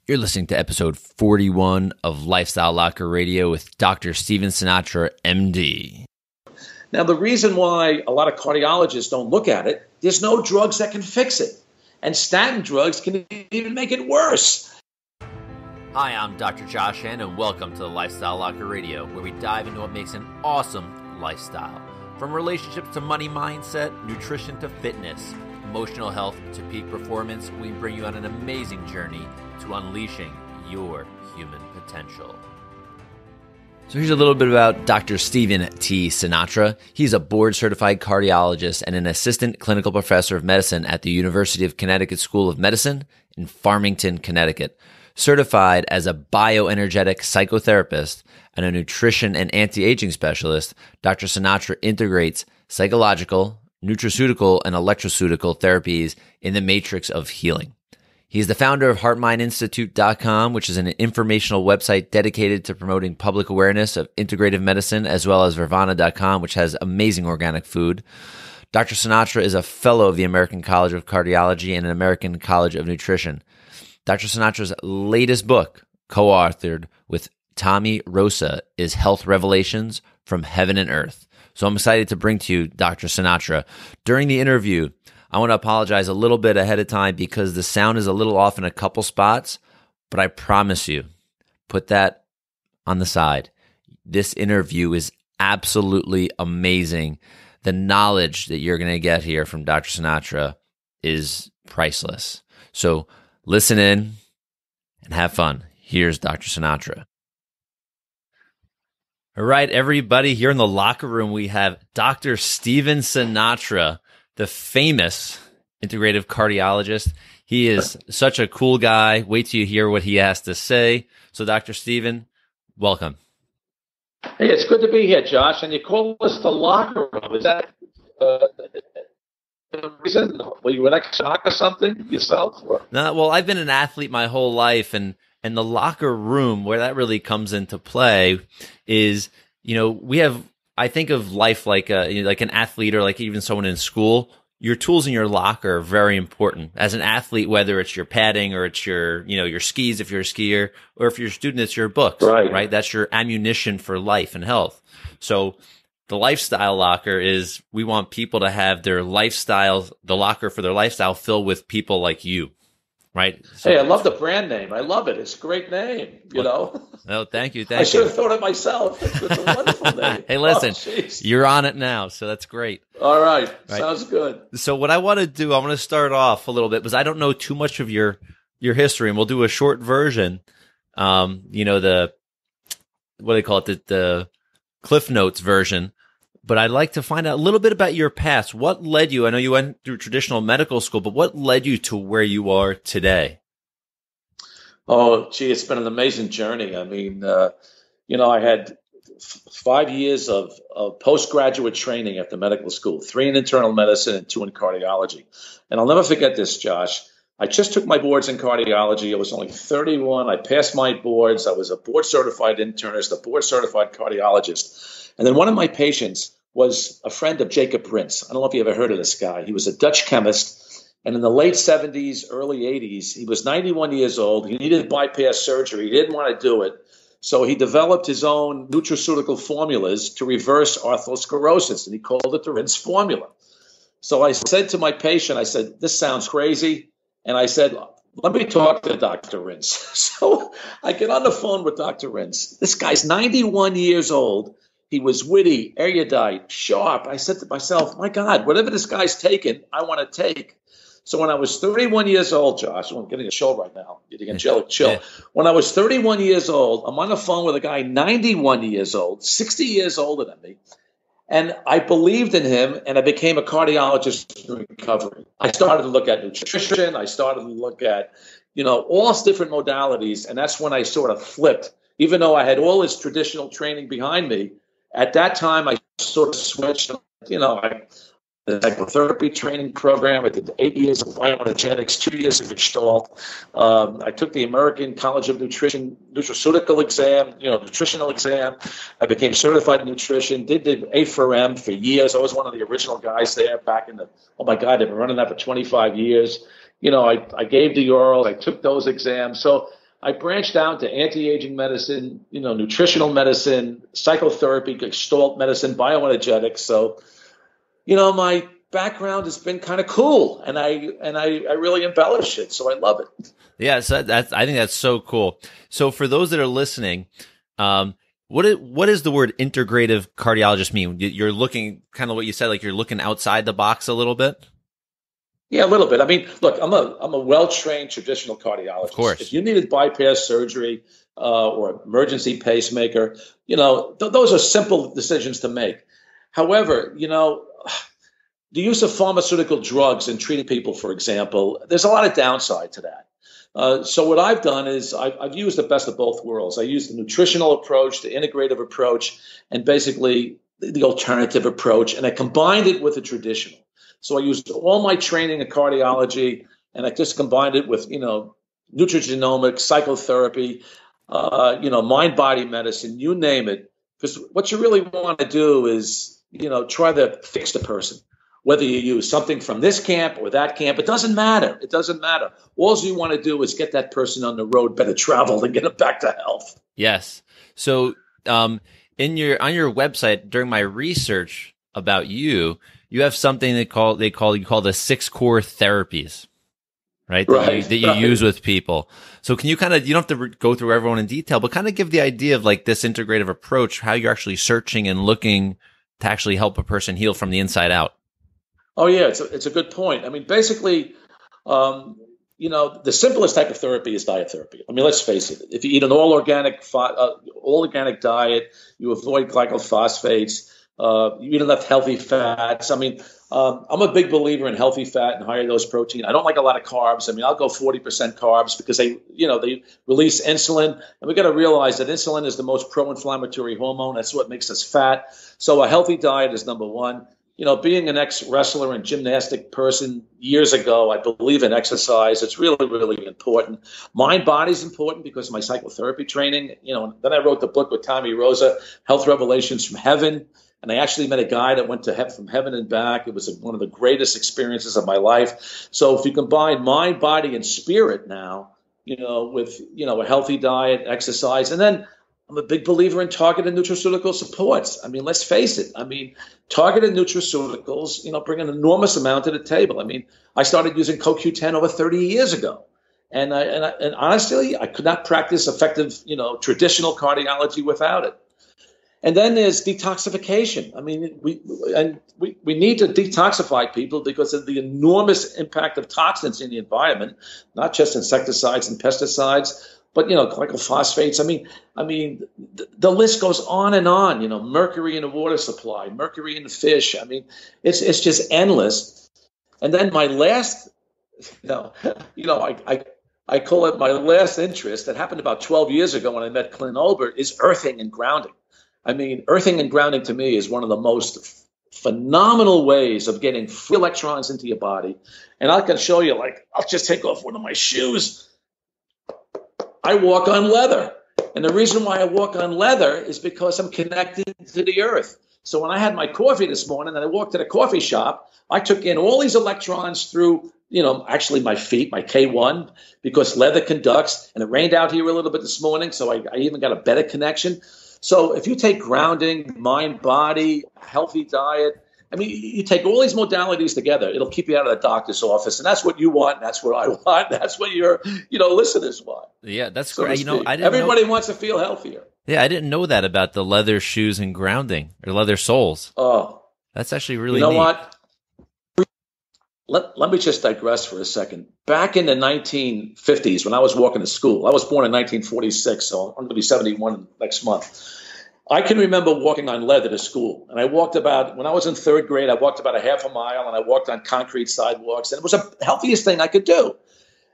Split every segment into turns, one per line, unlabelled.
You're listening to episode 41 of Lifestyle Locker Radio with Dr. Steven Sinatra, MD.
Now, the reason why a lot of cardiologists don't look at it, there's no drugs that can fix it. And statin drugs can even make it worse.
Hi, I'm Dr. Josh Hen, and welcome to the Lifestyle Locker Radio, where we dive into what makes an awesome lifestyle. From relationships to money mindset, nutrition to fitness, emotional health to peak performance, we bring you on an amazing journey to unleashing your human potential. So here's a little bit about Dr. Steven T. Sinatra. He's a board-certified cardiologist and an assistant clinical professor of medicine at the University of Connecticut School of Medicine in Farmington, Connecticut. Certified as a bioenergetic psychotherapist and a nutrition and anti-aging specialist, Dr. Sinatra integrates psychological, nutraceutical, and electroceutical therapies in the matrix of healing. He's the founder of HeartMindInstitute.com, which is an informational website dedicated to promoting public awareness of integrative medicine, as well as Vervana.com, which has amazing organic food. Dr. Sinatra is a fellow of the American College of Cardiology and an American College of Nutrition. Dr. Sinatra's latest book, co-authored with Tommy Rosa, is Health Revelations from Heaven and Earth. So I'm excited to bring to you Dr. Sinatra. During the interview, I want to apologize a little bit ahead of time because the sound is a little off in a couple spots, but I promise you, put that on the side. This interview is absolutely amazing. The knowledge that you're going to get here from Dr. Sinatra is priceless. So listen in and have fun. Here's Dr. Sinatra. All right, everybody, here in the locker room, we have Dr. Steven Sinatra, the famous integrative cardiologist. He is such a cool guy. Wait till you hear what he has to say. So, Dr. Steven, welcome.
Hey, it's good to be here, Josh. And you call us the locker room. Is that the reason? Were you an ex-doc or something yourself?
No, well, I've been an athlete my whole life, and the locker room, where that really comes into play is, we have, I think of life like like an athlete or like even someone in school. Your tools in your locker are very important. As an athlete, whether it's your padding or it's your skis if you're a skier, or if you're a student, it's your books, right? That's your ammunition for life and health. So the lifestyle locker is, we want people to have their lifestyle, the locker for their lifestyle filled with people like you. Right. So,
hey, I love the brand name. I love it. It's a great name,
Oh, thank you.
I should have thought it myself. It's a wonderful name.
Hey, listen, you're on it now, so that's great.
All right. Sounds good.
So what I want to do, I want to start off a little bit, because I don't know too much of your history, and we'll do a short version. What do they call it? The Cliff Notes version. But I'd like to find out a little bit about your past. What led you? I know you went through traditional medical school, but what led you to where you are today?
Oh, gee, it's been an amazing journey. I mean, I had 5 years of postgraduate training at the medical school, 3 in internal medicine and 2 in cardiology. And I'll never forget this, Josh. I just took my boards in cardiology. I was only 31. I passed my boards. I was a board-certified internist, a board-certified cardiologist. And then one of my patients was a friend of Jacob Rintz. I don't know if you ever heard of this guy. He was a Dutch chemist. And in the late 70s, early 80s, he was 91 years old. He needed bypass surgery. He didn't want to do it. So he developed his own nutraceutical formulas to reverse atherosclerosis, and he called it the Rintz formula. So I said to my patient, I said, this sounds crazy. And I said, let me talk to Dr. Rintz. So I get on the phone with Dr. Rintz. This guy's 91 years old. He was witty, erudite, sharp. I said to myself, my God, whatever this guy's taking, I want to take. So when I was 31 years old, Josh, I'm getting a chill right now. Getting a chill.
Yeah.
When I was 31 years old, I'm on the phone with a guy 91 years old, 60 years older than me. And I believed in him, and I became a cardiologist in recovery. I started to look at nutrition. I started to look at, all different modalities. And that's when I sort of flipped. Even though I had all this traditional training behind me, at that time, I sort of switched. The psychotherapy training program. I did 8 years of bioenergetics, 2 years of Gestalt. I took the American College of Nutrition nutraceutical exam, nutritional exam. I became certified in nutrition, did the A4M for years. I was one of the original guys there back in oh my God, they've been running that for 25 years. I gave the orals, I took those exams. So I branched out to anti-aging medicine, nutritional medicine, psychotherapy, Gestalt medicine, bioenergetics. So, my background has been kind of cool, and I really embellish it. So I love it.
Yeah, so I think that's so cool. So for those that are listening, what does the word integrative cardiologist mean? You're looking kind of what you said, like you're looking outside the box a little bit.
Yeah, a little bit. I mean, look, I'm a well-trained traditional cardiologist.
Of course.
If you needed bypass surgery or emergency pacemaker, those are simple decisions to make. However, the use of pharmaceutical drugs in treating people, for example, there's a lot of downside to that. So what I've done is I've used the best of both worlds. I used the nutritional approach, the integrative approach, and basically the alternative approach, and I combined it with the traditional. So I used all my training in cardiology, and I just combined it with, nutrigenomics, psychotherapy, mind-body medicine, you name it. Because what you really want to do is, try to fix the person. Whether you use something from this camp or that camp, it doesn't matter. It doesn't matter. All you want to do is get that person on the road better traveled and get them back to health.
Yes. So on your website, during my research about you have something you call the 6 core therapies, right? That you use with people. So can you you don't have to go through everyone in detail, but kind of give the idea of like this integrative approach, how you're actually searching and looking to actually help a person heal from the inside out.
Oh yeah, it's a good point. I mean, basically, the simplest type of therapy is diet therapy. I mean, let's face it. If you eat an all organic diet, you avoid glycophosphates, you eat enough healthy fats. I mean, I'm a big believer in healthy fat and higher dose protein. I don't like a lot of carbs. I mean, I'll go 40% carbs because they release insulin, and we got to realize that insulin is the most pro-inflammatory hormone. That's what makes us fat. So a healthy diet is number one. Being an ex-wrestler and gymnastic person years ago, I believe in exercise. It's really, really important. Mind-body is important because of my psychotherapy training. Then I wrote the book with Tommy Rosa, Health Revelations from Heaven. And I actually met a guy that went to from heaven and back. It was one of the greatest experiences of my life. So if you combine mind, body, and spirit now, with, a healthy diet, exercise, and then I'm a big believer in targeted nutraceutical supports. I mean, let's face it. I mean, targeted nutraceuticals, bring an enormous amount to the table. I mean, I started using CoQ10 over 30 years ago. And honestly, I could not practice effective, traditional cardiology without it. And then there's detoxification. I mean, we need to detoxify people because of the enormous impact of toxins in the environment, not just insecticides and pesticides, but glycophosphates. I mean, the list goes on and on. Mercury in the water supply, mercury in the fish. I mean, it's just endless. And then my last, I call it my last interest that happened about 12 years ago when I met Clint Olbert is earthing and grounding. I mean, earthing and grounding to me is one of the most phenomenal ways of getting free electrons into your body. And I can show you, I'll just take off one of my shoes. I walk on leather. And the reason why I walk on leather is because I'm connected to the earth. So when I had my coffee this morning and I walked to the coffee shop, I took in all these electrons through, actually my feet, my K1, because leather conducts. And it rained out here a little bit this morning, so I even got a better connection. So if you take grounding, mind, body, healthy diet, I mean, you take all these modalities together, it'll keep you out of the doctor's office. And that's what you want. And that's what I want. That's what your, listeners want.
Yeah, that's
so
great.
Everybody wants to feel healthier.
Yeah, I didn't know that about the leather shoes and grounding or leather soles.
Oh,
that's actually really neat.
You know what? Let me just digress for a second. Back in the 1950s, when I was walking to school, I was born in 1946, so I'm going to be 71 next month. I can remember walking on leather to school. And I walked when I was in third grade, I walked about a half a mile, and I walked on concrete sidewalks. And it was the healthiest thing I could do.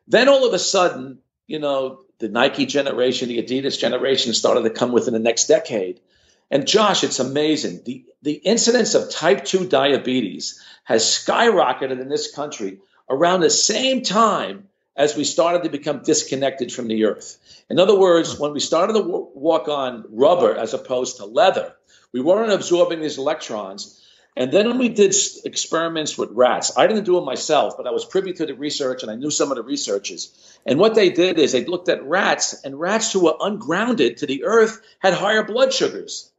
Then all of a sudden, the Nike generation, the Adidas generation started to come within the next decade. And Josh, it's amazing. The incidence of type 2 diabetes has skyrocketed in this country around the same time as we started to become disconnected from the earth. In other words, when we started to walk on rubber as opposed to leather, we weren't absorbing these electrons. And then we did experiments with rats. I didn't do them myself, but I was privy to the research and I knew some of the researchers. And what they did is they looked at rats, and rats who were ungrounded to the earth had higher blood sugars.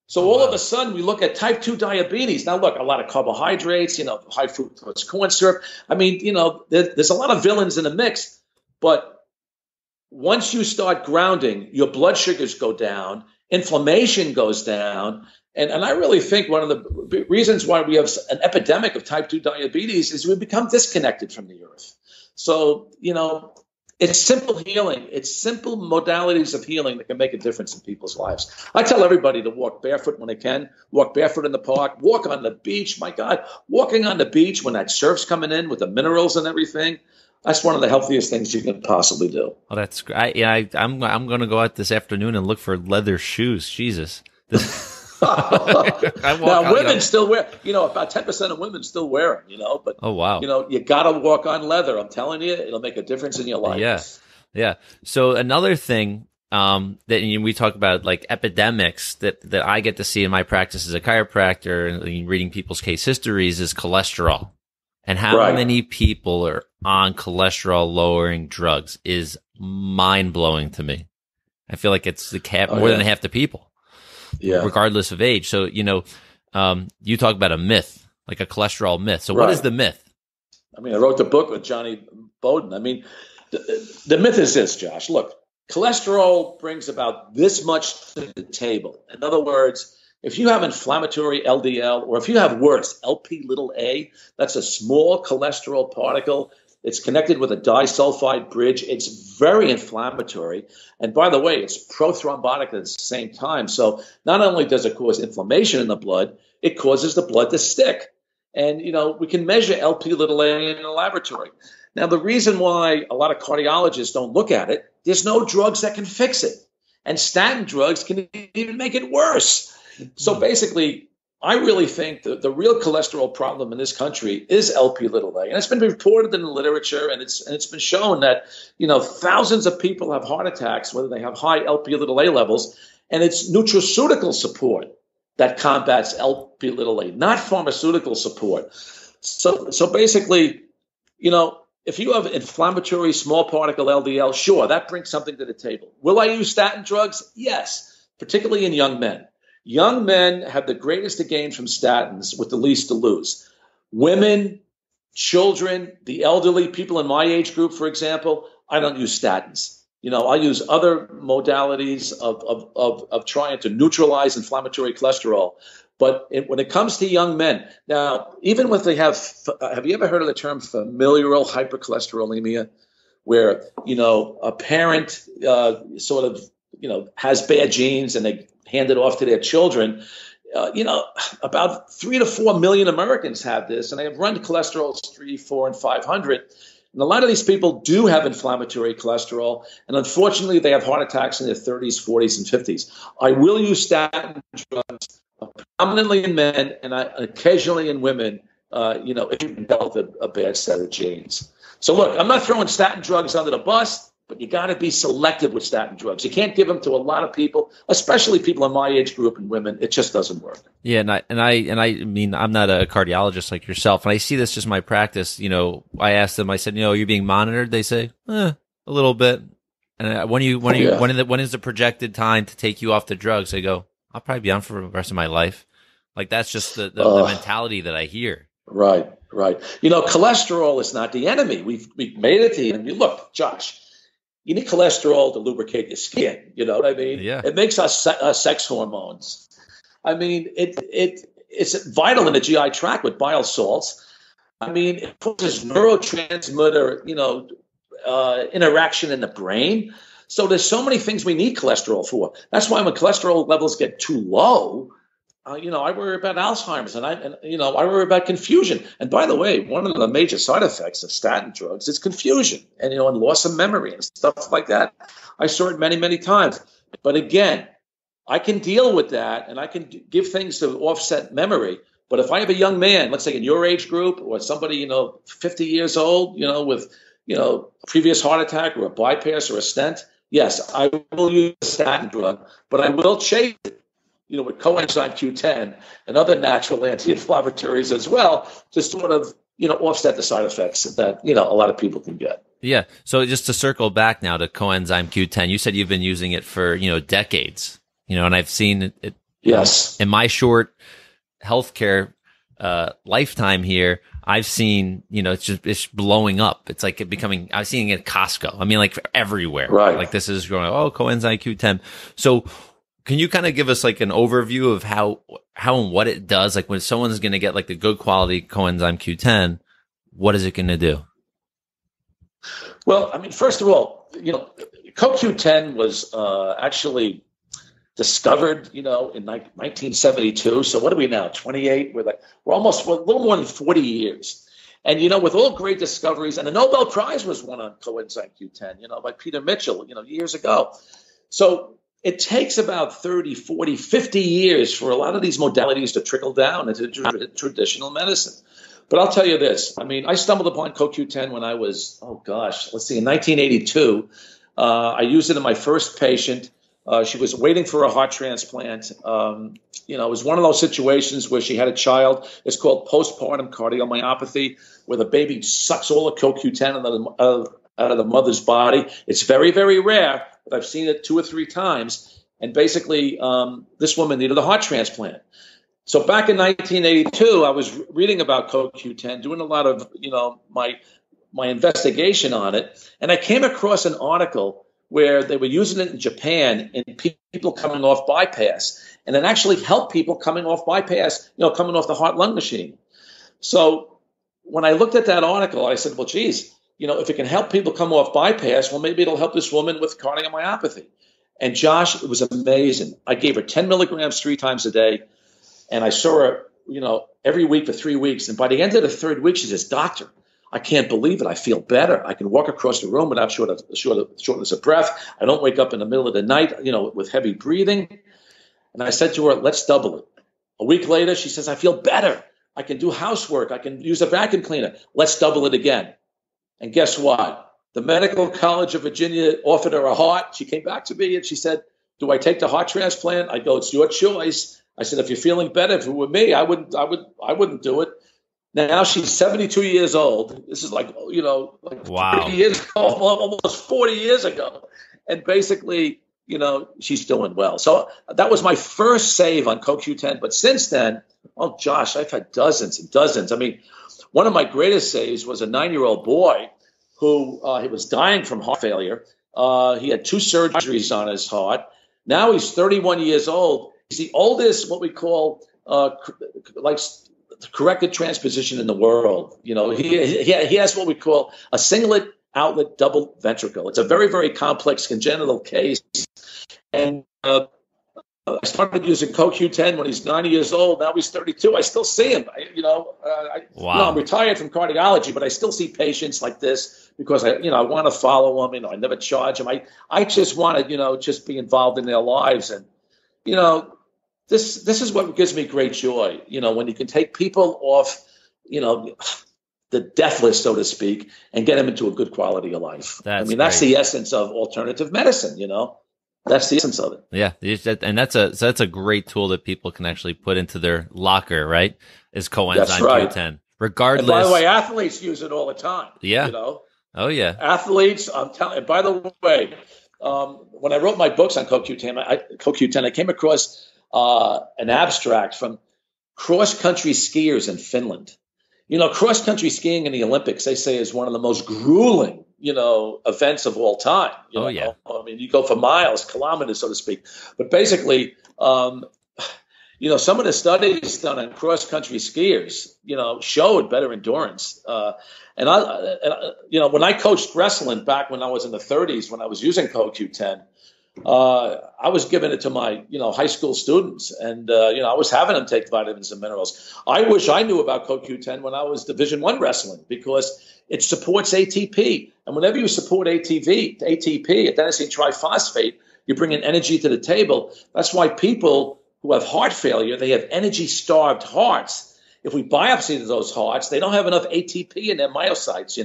So all of a sudden we look at type 2 diabetes. Now look, a lot of carbohydrates, high fructose corn syrup. I mean, there's a lot of villains in the mix, but once you start grounding, your blood sugars go down, inflammation goes down. And I really think one of the reasons why we have an epidemic of type 2 diabetes is we become disconnected from the earth. So, it's simple healing. It's simple modalities of healing that can make a difference in people's lives. I tell everybody to walk barefoot when they can, walk barefoot in the park, walk on the beach. My God, walking on the beach when that surf's coming in with the minerals and everything, that's one of the healthiest things you can possibly do.
Oh, that's great. I'm going to go out this afternoon and look for leather shoes. Jesus.
Now, women still wear, about 10% of women still wear them, but,
oh, wow.
You got to walk on leather. I'm telling you, it'll make a difference in your life.
Yeah. Yeah. So another thing that we talk about, like epidemics that I get to see in my practice as a chiropractor and reading people's case histories is cholesterol. And how many people are on cholesterol lowering drugs is mind blowing to me. I feel like it's more than half the people. Yeah. Regardless of age. So, you talk about a myth, like a cholesterol myth. So what is the myth?
I mean, I wrote the book with Johnny Bowden. I mean, the myth is this, Josh. Look, cholesterol brings about this much to the table. In other words, if you have inflammatory LDL, or if you have worse, LP(a), that's a small cholesterol particle. It's connected with a disulfide bridge. It's very inflammatory. And by the way, it's prothrombotic at the same time. So not only does it cause inflammation in the blood, it causes the blood to stick. And, we can measure LP(a) in a laboratory. Now, the reason why a lot of cardiologists don't look at it, there's no drugs that can fix it. And statin drugs can even make it worse. So basically, I really think the real cholesterol problem in this country is LP(a), and it's been reported in the literature, and it's been shown that thousands of people have heart attacks whether they have high LP(a) levels, and it's nutraceutical support that combats LP(a), not pharmaceutical support. So basically, if you have inflammatory small particle LDL, sure, that brings something to the table. Will I use statin drugs? Yes, particularly in young men. Young men have the greatest to gain from statins with the least to lose. Women, children, the elderly, people in my age group, for example, I don't use statins. I use other modalities of trying to neutralize inflammatory cholesterol. But when it comes to young men, now, even when they have you ever heard of the term familial hypercholesterolemia, where, a parent has bad genes and they hand it off to their children? About 3 to 4 million Americans have this, and they have run cholesterol 3, 4, and 500. And a lot of these people do have inflammatory cholesterol, and unfortunately, they have heart attacks in their 30s, 40s, and 50s. I will use statin drugs predominantly in men and occasionally in women, if you can develop a bad set of genes. So look, I'm not throwing statin drugs under the bus, but you got to be selective with statin drugs. You can't give them to a lot of people, especially people in my age group and women. It just doesn't work. Yeah,
and I mean, I'm not a cardiologist like yourself, and I see this just in my practice. I asked them. I said, are you being monitored? They say, a little bit. And when is the projected time to take you off the drugs? I go, I'll probably be on for the rest of my life. Like that's just the mentality that I hear.
Right. Cholesterol is not the enemy. We've made it the enemy. Look, Josh. You need cholesterol to lubricate your skin. You know what I mean?
Yeah.
It makes us sex hormones. I mean, it's vital in the GI tract with bile salts. I mean, it causes neurotransmitter, interaction in the brain. So there's so many things we need cholesterol for. That's why when cholesterol levels get too low, I worry about Alzheimer's and I worry about confusion. And by the way, one of the major side effects of statin drugs is confusion and loss of memory and stuff like that. I saw it many, many times. But again, I can deal with that and I can give things to offset memory. But if I have a young man, let's say in your age group, or somebody 50 years old, with a previous heart attack or a bypass or a stent, yes, I will use a statin drug, but I will chase it. with coenzyme Q10 and other natural anti-inflammatories as well to sort of, offset the side effects that, a lot of people can get.
Yeah. So just to circle back now to coenzyme Q10, you said you've been using it for, decades, and I've seen it
Yes.
in my short healthcare lifetime here. I've seen, it's blowing up. It's like I'm seeing it at Costco. I mean, like everywhere.
Right.
Like this is growing, coenzyme Q10. So can you kind of give us like an overview of how and what it does? Like when someone's going to get like the good quality coenzyme Q10, what is it going to do?
Well, I mean, first of all, CoQ10 was actually discovered, in 1972. So what are we now? 28. We're a little more than 40 years. And, with all great discoveries, and the Nobel Prize was won on coenzyme Q10, by Peter Mitchell, years ago. So it takes about 30, 40, 50 years for a lot of these modalities to trickle down into traditional medicine. But I'll tell you this. I mean, I stumbled upon CoQ10 when I was, in 1982. I used it in my first patient. She was waiting for a heart transplant. It was one of those situations where she had a child. It's called postpartum cardiomyopathy, where the baby sucks all the CoQ10 out of the mother's body. It's very, very rare, but I've seen it 2 or 3 times. And basically, this woman needed a heart transplant. So back in 1982, I was reading about CoQ10, doing a lot of, my investigation on it. And I came across an article where they were using it in Japan in people coming off bypass. And it actually helped people coming off bypass, coming off the heart-lung machine. So when I looked at that article, I said, well, geez, if it can help people come off bypass, well, maybe it'll help this woman with cardiomyopathy. And Josh, it was amazing. I gave her 10 milligrams 3 times a day. And I saw her, every week for 3 weeks. And by the end of the 3rd week, she says, doctor, I can't believe it. I feel better. I can walk across the room without shortness of breath. I don't wake up in the middle of the night, with heavy breathing. And I said to her, let's double it. A week later, she says, I feel better. I can do housework. I can use a vacuum cleaner. Let's double it again. And guess what? The Medical College of Virginia offered her a heart. She came back to me and she said, do I take the heart transplant? I go, it's your choice. I said, if you're feeling better, if it were me, I wouldn't do it. Now she's 72 years old. This is
wow.
30 years ago, almost 40 years ago. And basically, she's doing well. So that was my first save on CoQ10. But since then, oh, Josh, I've had dozens and dozens. I mean, one of my greatest saves was a 9-year-old boy who he was dying from heart failure. He had 2 surgeries on his heart. Now he's 31 years old. He's the oldest, what we call, corrected transposition in the world. He has what we call a singlet outlet double ventricle. It's a very, very complex congenital case. And I started using CoQ10 when he's 90 years old. Now he's 32. I still see him.
Wow.
I'm retired from cardiology, but I still see patients like this because I want to follow them. I never charge them. I just want to, just be involved in their lives. And, this is what gives me great joy, when you can take people off, the death list, so to speak, and get them into a good quality of life. That's the essence of alternative medicine, That's the essence of it.
Yeah. And that's a great tool that people can actually put into their locker, right? Is coenzyme Q10. Regardless. And
by the way, athletes use it all the time.
Yeah. Oh, yeah.
Athletes, I'm telling you, by the way, when I wrote my books on CoQ10, I came across an abstract from cross-country skiers in Finland. Cross-country skiing in the Olympics, they say, is one of the most grueling, events of all time.
Yeah.
I mean, you go for miles, kilometers, so to speak. But basically, some of the studies done on cross-country skiers, showed better endurance. And when I coached wrestling back when I was in the 30s, when I was using CoQ10, I was giving it to my, high school students, and I was having them take vitamins and minerals. I wish I knew about CoQ10 when I was Division I wrestling, because it supports ATP, and whenever you support ATP, adenosine triphosphate, you're bringing energy to the table. That's why people who have heart failure, they have energy-starved hearts. If we biopsy those hearts, they don't have enough ATP in their myocytes,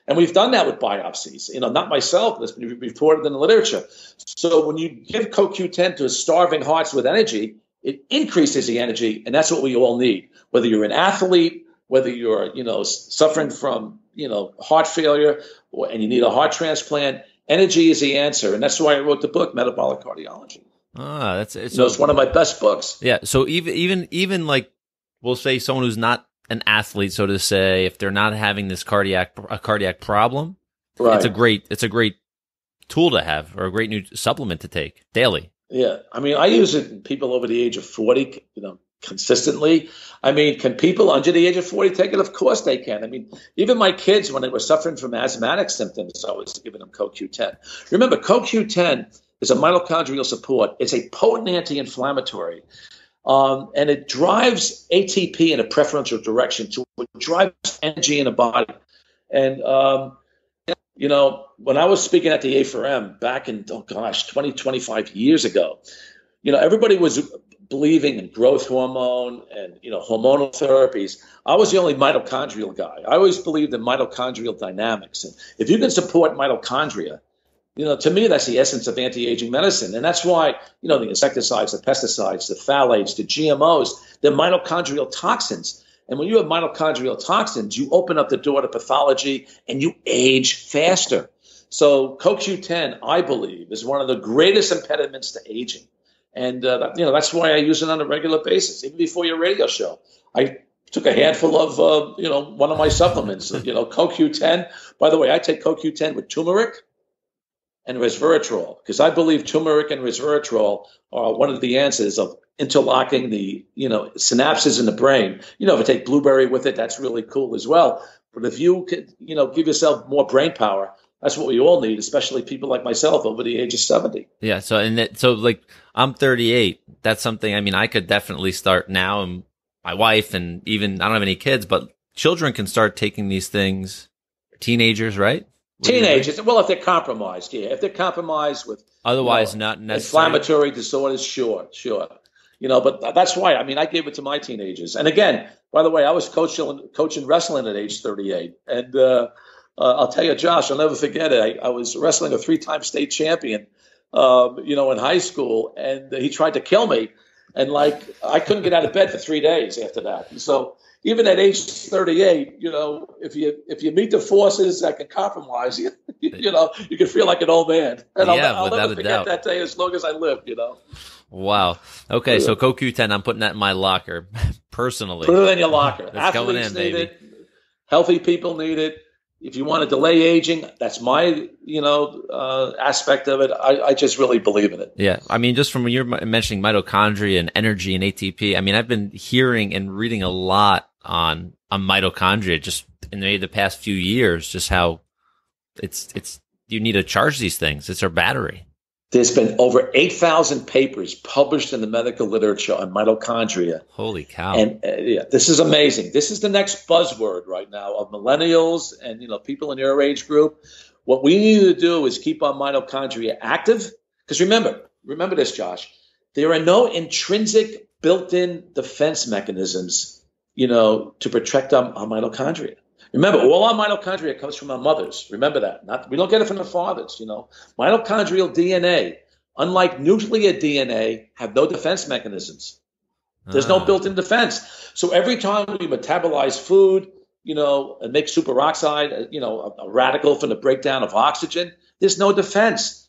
And we've done that with biopsies, not myself, that's been reported in the literature. So when you give CoQ10 to starving hearts with energy, it increases the energy, and that's what we all need. Whether you're an athlete, whether you're, suffering from, heart failure, and you need a heart transplant, energy is the answer. And that's why I wrote the book, Metabolic Cardiology.
It's
one of my best books.
Yeah. So even like, we'll say someone who's not an athlete, so to say, if they're not having this cardiac problem,
right,
it's a great tool to have, or a great new supplement to take daily.
Yeah. I mean, I use it in people over the age of 40, consistently. I mean, can people under the age of 40 take it? Of course they can. I mean, even my kids, when they were suffering from asthmatic symptoms, I was giving them CoQ10. Remember, CoQ10 is a mitochondrial support. It's a potent anti-inflammatory. And it drives ATP in a preferential direction to drive energy in the body. And, when I was speaking at the A4M back in, 20, 25 years ago, everybody was believing in growth hormone and, hormonal therapies. I was the only mitochondrial guy. I always believed in mitochondrial dynamics. And if you can support mitochondria, to me, that's the essence of anti-aging medicine. And that's why, the insecticides, the pesticides, the phthalates, the GMOs, they're mitochondrial toxins. And when you have mitochondrial toxins, you open up the door to pathology and you age faster. So CoQ10, I believe, is one of the greatest impediments to aging. And, that's why I use it on a regular basis. Even before your radio show, I took a handful of, one of my supplements, CoQ10. By the way, I take CoQ10 with turmeric and resveratrol, because I believe turmeric and resveratrol are one of the answers of interlocking the, synapses in the brain. If you take blueberry with it, that's really cool as well. But if you could, give yourself more brain power, that's what we all need, especially people like myself over the age of 70.
Yeah. So like I'm 38. That's something, I mean, I could definitely start now, and my wife, and even, I don't have any kids, but children can start taking these things. Teenagers, right?
Teenagers, well, if they're compromised, yeah. If they're compromised with
otherwise not necessary
inflammatory disorders, sure. But that's why, I mean, I gave it to my teenagers. And again, by the way, I was coaching wrestling at age 38. And I'll tell you, Josh, I'll never forget it. I was wrestling a 3-time state champion, in high school, and he tried to kill me. And I couldn't get out of bed for 3 days after that. And so even at age 38, if you meet the forces that can compromise you, you can feel like an old man. And I'll never forget that day as long as I live,
Wow. Okay, so CoQ10, I'm putting that in my locker personally.
Put it in your locker.
That's going in,
need
baby.
It. Healthy people need it. If you want to delay aging, that's my, aspect of it. I just really believe in it.
Yeah. I mean, just from when you're mentioning mitochondria and energy and ATP, I mean, I've been hearing and reading a lot on mitochondria just in the past few years, just how it's you need to charge these things. It's our battery.
There's been over 8,000 papers published in the medical literature on mitochondria.
Holy cow.
And this is amazing. This is the next buzzword right now of millennials and, people in your age group. What we need to do is keep our mitochondria active. Because remember this, Josh, there are no intrinsic built-in defense mechanisms, to protect our mitochondria. Remember, all our mitochondria comes from our mothers. Remember that. We don't get it from the fathers, Mitochondrial DNA, unlike nuclear DNA, have no defense mechanisms. There's no built-in defense. So every time we metabolize food, and make superoxide, a radical from the breakdown of oxygen, there's no defense.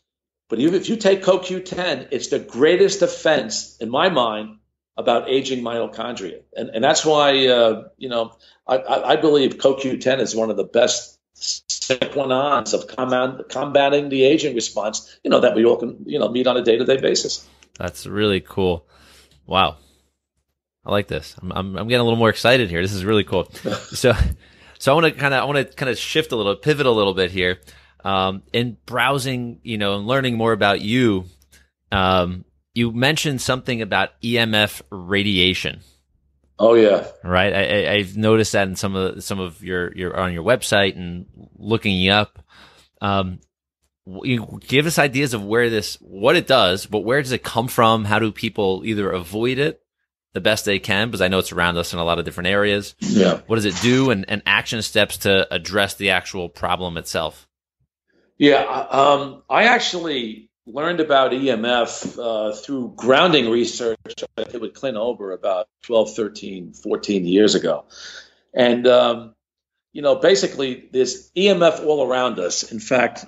But if you take CoQ10, it's the greatest defense, in my mind, about aging mitochondria. And that's why, I believe CoQ10 is one of the best sequenons of combating the aging response, that we all can, meet on a day-to-day basis.
That's really cool. Wow. I like this. I'm getting a little more excited here. This is really cool. So I want to kind of shift a little, pivot a little bit here. In browsing, and learning more about you, you mentioned something about EMF radiation.
Oh yeah,
right. I've noticed that in some of your on your website and looking you up. You give us ideas of what it does, but where does it come from? How do people either avoid it the best they can? Because I know it's around us in a lot of different areas.
Yeah.
What does it do, and action steps to address the actual problem itself?
Yeah. I actually learned about EMF through grounding research I did with Clint Ober about 12, 13, 14 years ago. And, basically there's EMF all around us. In fact,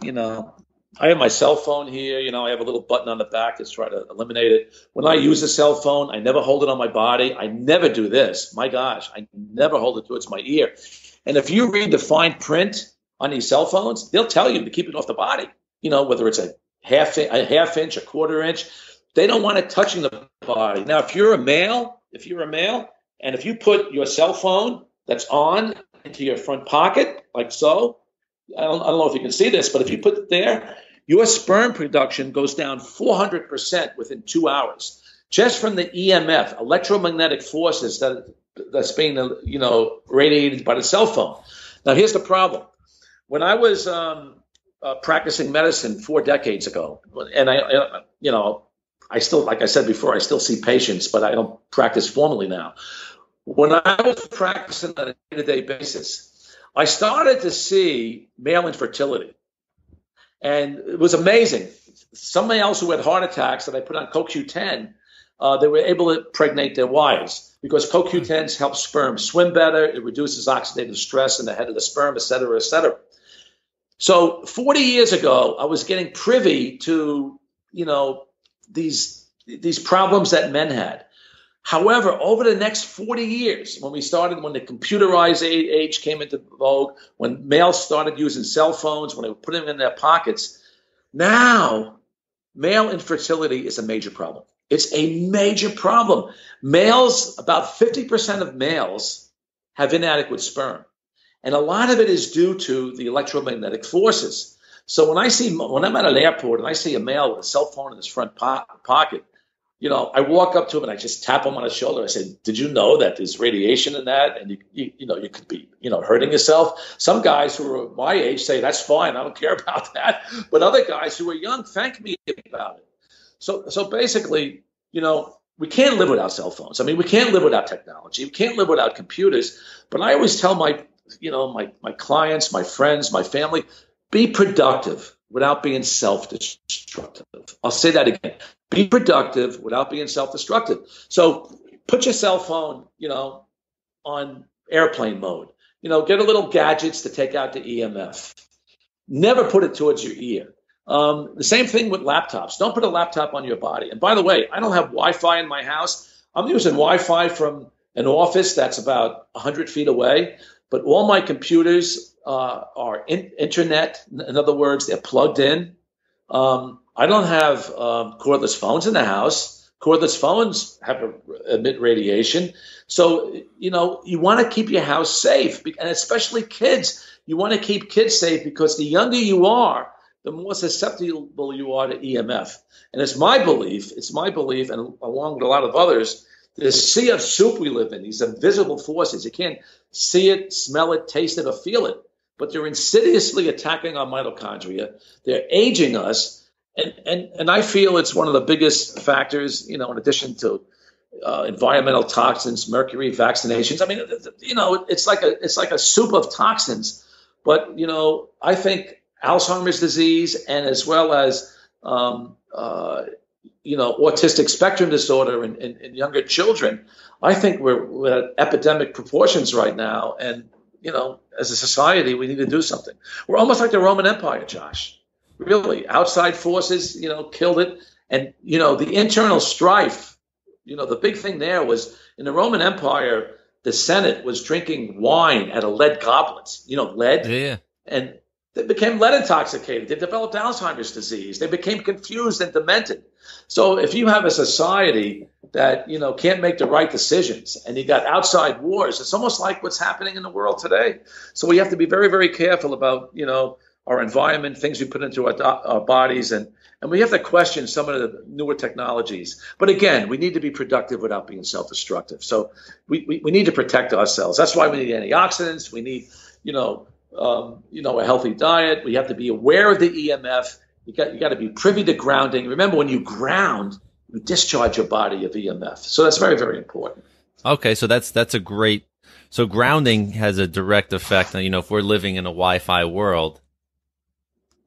I have my cell phone here. I have a little button on the back that's trying to eliminate it. When I use a cell phone, I never hold it on my body. I never do this. My gosh, I never hold it towards my ear. And if you read the fine print on these cell phones, they'll tell you to keep it off the body, whether it's a half inch, a quarter inch. They don't want it touching the body. Now, if you're a male, and if you put your cell phone that's on into your front pocket, like so, I don't know if you can see this, but if you put it there, your sperm production goes down 400% within 2 hours, just from the EMF, electromagnetic forces that's being, radiated by the cell phone. Now, here's the problem. When I was practicing medicine 4 decades ago, and I still, like I said before, I still see patients, but I don't practice formally now. When I was practicing on a day-to-day basis, I started to see male infertility. And it was amazing. Some males who had heart attacks that I put on CoQ10, they were able to impregnate their wives because CoQ10 helps sperm swim better. It reduces oxidative stress in the head of the sperm, et cetera, et cetera. So 40 years ago, I was getting privy to, these problems that men had. However, over the next 40 years, when the computerized age came into vogue, when males started using cell phones, when they were putting them in their pockets, now male infertility is a major problem. It's a major problem. Males, about 50% of males have inadequate sperm. And a lot of it is due to the electromagnetic forces. So when I'm at an airport and I see a male with a cell phone in his front pocket, I walk up to him and I just tap him on his shoulder. I say, "Did you know that there's radiation in that, and you could be hurting yourself?" Some guys who are my age say, "That's fine, I don't care about that." But other guys who are young thank me about it. So basically, we can't live without cell phones. I mean, we can't live without technology. We can't live without computers. But I always tell my clients, my friends, my family, be productive without being self-destructive. I'll say that again. Be productive without being self-destructive. So put your cell phone, on airplane mode. Get a little gadgets to take out the EMF. Never put it towards your ear. The same thing with laptops. Don't put a laptop on your body. And by the way, I don't have Wi-Fi in my house. I'm using Wi-Fi from an office that's about 100 feet away. But all my computers are internet. In other words, they're plugged in. I don't have cordless phones in the house. Cordless phones emit radiation. So, you want to keep your house safe, and especially kids. You want to keep kids safe because the younger you are, the more susceptible you are to EMF. And it's my belief, and along with a lot of others, this sea of soup we live in, these invisible forces, you can't see it, smell it, taste it, or feel it, but they're insidiously attacking our mitochondria. They're aging us. And I feel it's one of the biggest factors, in addition to environmental toxins, mercury, vaccinations. I mean, it's like a soup of toxins. But, I think Alzheimer's disease and as well as, autistic spectrum disorder in younger children, I think we're at epidemic proportions right now. And, as a society, we need to do something. We're almost like the Roman Empire, Josh. Really, outside forces, killed it. And, the internal strife, the big thing there was in the Roman Empire, the Senate was drinking wine out of lead goblets, lead.
Yeah.
And they became lead intoxicated. They developed Alzheimer's disease. They became confused and demented. So if you have a society that, can't make the right decisions and you got outside wars, it's almost like what's happening in the world today. So we have to be very, very careful about, our environment, things we put into our bodies, and we have to question some of the newer technologies. But again, we need to be productive without being self-destructive. So we need to protect ourselves. That's why we need antioxidants. We need, a healthy diet. We have to be aware of the EMF. You got to be privy to grounding. Remember, when you ground, you discharge your body of EMF. So that's very, very important.
Okay, so that's a great. So grounding has a direct effect on, if we're living in a Wi-Fi world,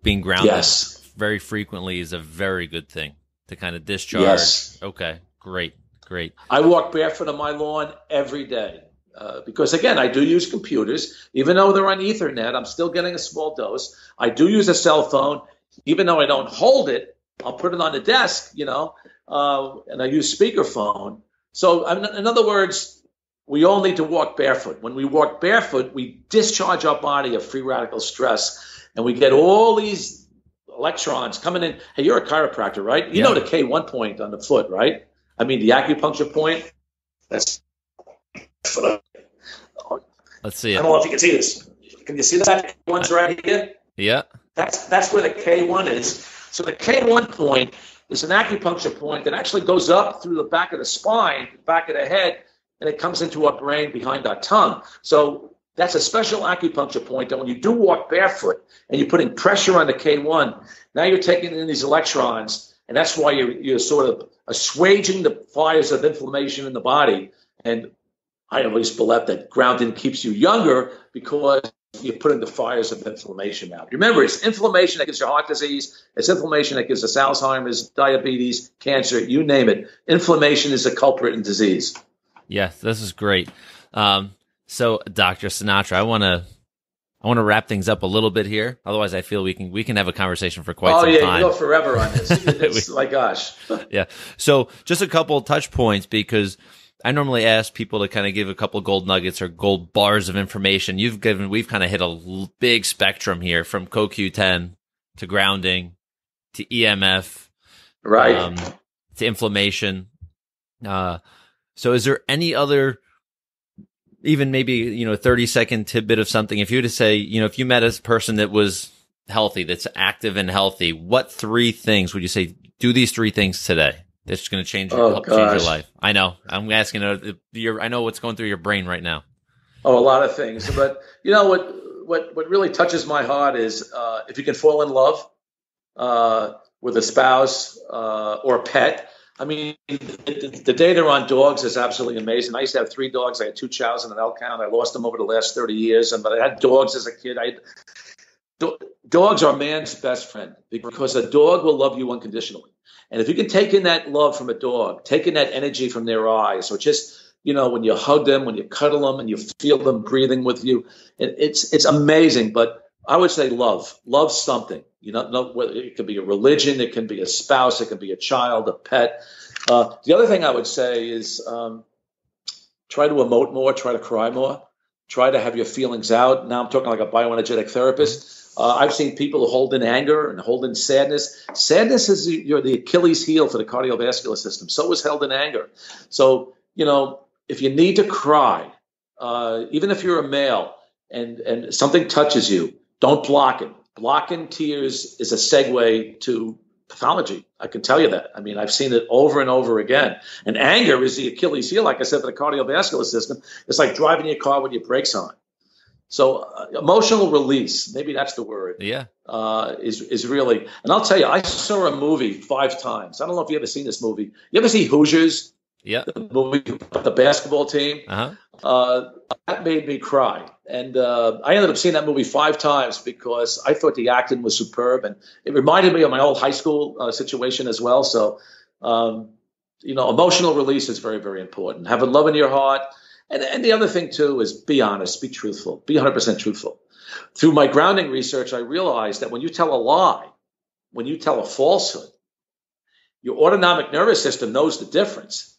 being grounded.
Yes.
very frequently is a very good thing to kind of discharge.
Yes.
Okay, great.
I walk barefoot on my lawn every day because, again, I do use computers. Even though they're on Ethernet, I'm still getting a small dose. I do use a cell phone. Even though I don't hold it, I'll put it on the desk, and I use speakerphone. So in other words, we all need to walk barefoot. When we walk barefoot, we discharge our body of free radical stress, and we get all these electrons coming in. Hey, you're a chiropractor, right? You know the K1 point on the foot, right? I mean, the acupuncture point. Let's
see it.
I don't know if you can see this. Can you see that? One's right here.
Yeah.
That's where the K1 is. So the K1 point is an acupuncture point that actually goes up through the back of the spine, back of the head, and it comes into our brain behind our tongue. So that's a special acupuncture point that when you do walk barefoot and you're putting pressure on the K1, now you're taking in these electrons, and that's why you're sort of assuaging the fires of inflammation in the body. And I always believe that grounding keeps you younger because you're putting the fires of inflammation out. Remember, it's inflammation that gives you heart disease. It's inflammation that gives us Alzheimer's, diabetes, cancer, you name it. Inflammation is a culprit in disease.
Yes, this is great. So, Dr. Sinatra, I want to wrap things up a little bit here. Otherwise, I feel we can have a conversation for quite some time.
Oh, yeah, you go forever on this. It's my gosh.
Yeah. So, just a couple touch points, because I normally ask people to kind of give a couple gold nuggets or gold bars of information. We've kind of hit a big spectrum here, from CoQ10 to grounding to EMF,
right,
to inflammation. So is there any other, even maybe, 30-second tidbit of something, if you were to say, if you met a person that was healthy, that's active and healthy, what 3 things would you say, do these 3 things today that's going to change your life? I know. I'm asking, I know what's going through your brain right now.
Oh, a lot of things. But what really touches my heart is if you can fall in love with a spouse or a pet. I mean, the data on dogs is absolutely amazing. I used to have 3 dogs. I had 2 chows and an elk hound. I lost them over the last 30 years. But I had dogs as a kid. Dogs are man's best friend because a dog will love you unconditionally. And if you can take in that love from a dog, take in that energy from their eyes, or just, when you hug them, when you cuddle them, and you feel them breathing with you, it's amazing. But I would say love something. It could be a religion, it can be a spouse, it can be a child, a pet. The other thing I would say is try to emote more, try to cry more, try to have your feelings out. Now I'm talking like a bioenergetic therapist. I've seen people who hold in anger and hold in sadness. Sadness is the Achilles heel for the cardiovascular system. So is held in anger. So, if you need to cry, even if you're a male and something touches you, don't block it. Blocking tears is a segue to pathology. I can tell you that. I mean, I've seen it over and over again. And anger is the Achilles heel, like I said, for the cardiovascular system. It's like driving your car with your brakes on. So emotional release, maybe that's the word.
Yeah,
is really. And I'll tell you, I saw a movie 5 times. I don't know if you ever seen this movie. You ever see Hoosiers?
Yeah,
the movie about the basketball team. That made me cry, and I ended up seeing that movie 5 times because I thought the acting was superb, and it reminded me of my old high school situation as well. So, emotional release is very, very important. Having love in your heart. And the other thing, too, is be honest, be truthful, be 100% truthful. Through my grounding research, I realized that when you tell a lie, when you tell a falsehood, your autonomic nervous system knows the difference.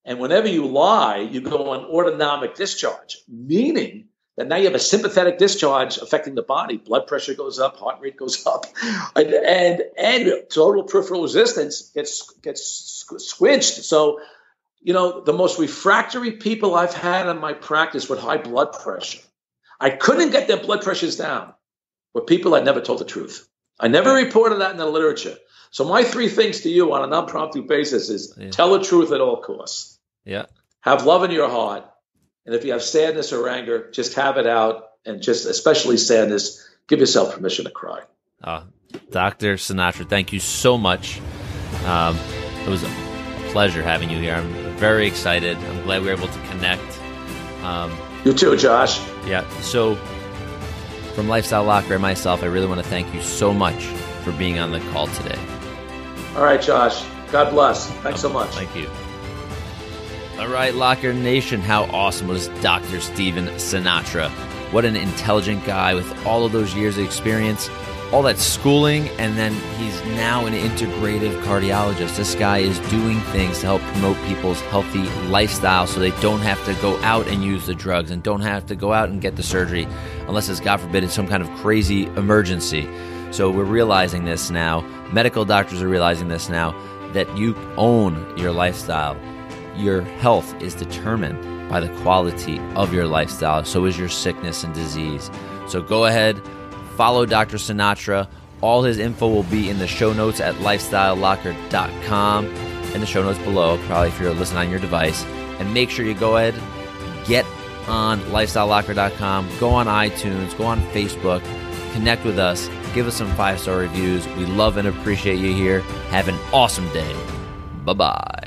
And whenever you lie, you go on autonomic discharge, meaning that now you have a sympathetic discharge affecting the body. Blood pressure goes up, heart rate goes up, and total peripheral resistance gets squished. So, the most refractory people I've had in my practice with high blood pressure, I couldn't get their blood pressures down, were people that never told the truth. I never reported that in the literature. So my 3 things to you on an impromptu basis is tell the truth at all costs.
Yeah.
Have love in your heart. And if you have sadness or anger, just have it out. And just especially sadness, give yourself permission to cry.
Dr. Sinatra, thank you so much. It was a pleasure having you here. I'm very excited. I'm glad we were able to connect.
You too, Josh.
Yeah. So from Lifestyle Locker and myself, I really want to thank you so much for being on the call today.
All right, Josh. God bless. Thanks so much.
Thank you. All right, Locker Nation, how awesome was Dr. Steven Sinatra? What an intelligent guy with all of those years of experience, all that schooling, and then he's now an integrative cardiologist. This guy is doing things to help promote people's healthy lifestyle so they don't have to go out and use the drugs and don't have to go out and get the surgery unless it's, God forbid, it's some kind of crazy emergency. So we're realizing this now. Medical doctors are realizing this now, that you own your lifestyle. Your health is determined by the quality of your lifestyle. So is your sickness and disease. So go ahead, follow Dr. Sinatra. All his info will be in the show notes at lifestylelocker.com, in the show notes below, probably if you're listening on your device. And make sure you go ahead, get on lifestylelocker.com, go on iTunes, go on Facebook, connect with us, give us some 5-star reviews. We love and appreciate you here. Have an awesome day. Bye-bye.